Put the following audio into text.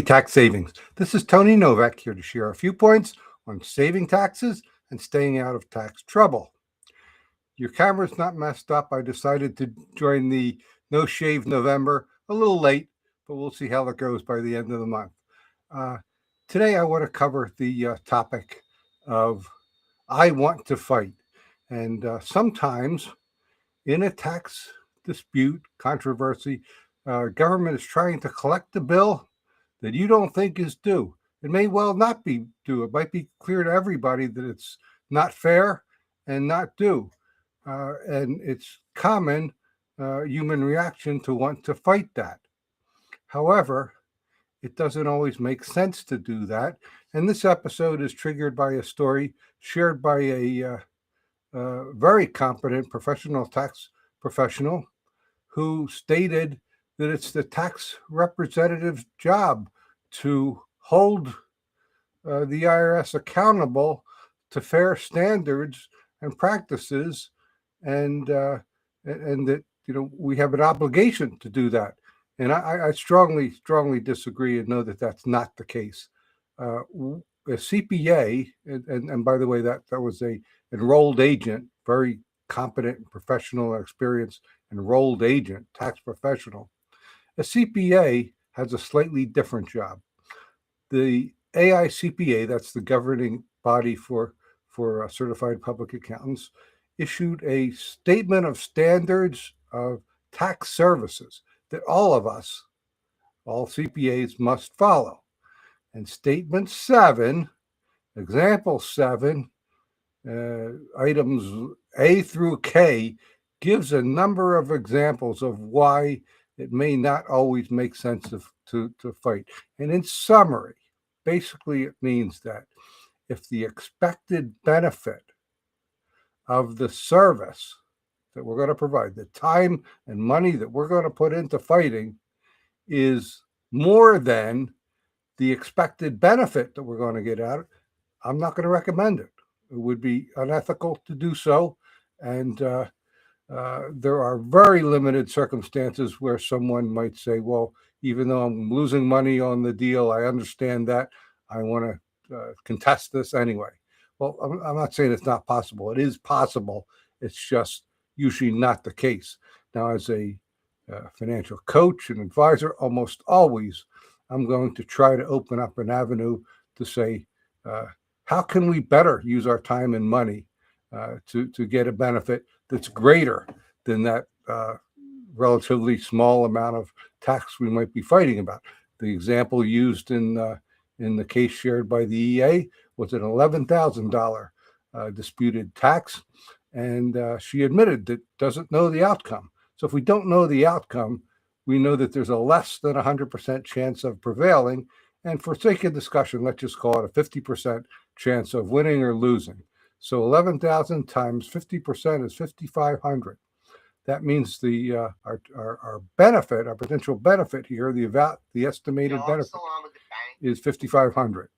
Tax Savings. This is Tony Novak here to share a few points on saving taxes and staying out of tax trouble. Your camera's not messed up. I decided to join the No Shave November a little late, but we'll see how that goes by the end of the month. Today I want to cover the topic of I want to fight. And sometimes in a tax dispute, controversy, government is trying to collect a bill that you don't think is due. It may well not be due. It might be clear to everybody that it's not fair and not due. And it's common human reaction to want to fight that. However, it doesn't always make sense to do that. And this episode is triggered by a story shared by a very competent professional tax professional who stated that it's the tax representative's job to hold the IRS accountable to fair standards and practices, and that we have an obligation to do that. And I strongly disagree and know that that's not the case. A CPA, and by the way, that was a enrolled agent, very competent, professional, experienced enrolled agent, tax professional. A CPA has a slightly different job. The AICPA, that's the governing body for certified public accountants, issued a statement of standards of tax services that all of us, all CPAs, must follow. And statement 7, example 7, items A through K, gives a number of examples of why it may not always make sense to fight. And in summary, basically it means that if the expected benefit of the service that we're going to provide, the time and money that we're going to put into fighting, is more than the expected benefit that we're going to get out, I'm not going to recommend it. It would be unethical to do so. And there are very limited circumstances where someone might say, well, even though I'm losing money on the deal, I understand that. I want to contest this anyway. Well, I'm not saying it's not possible. It is possible. It's just usually not the case. Now, as a financial coach and advisor, almost always I'm going to try to open up an avenue to say, how can we better use our time and money to get a benefit that's greater than that relatively small amount of tax we might be fighting about? The example used in the case shared by the EA was an $11,000 disputed tax, and she admitted that doesn't know the outcome. So if we don't know the outcome, we know that there's a less than 100% chance of prevailing, and for sake of discussion, let's just call it a 50% chance of winning or losing. So 11,000 times 50% is 5,500. That means our benefit, our potential benefit here, the estimated benefit is 5,500.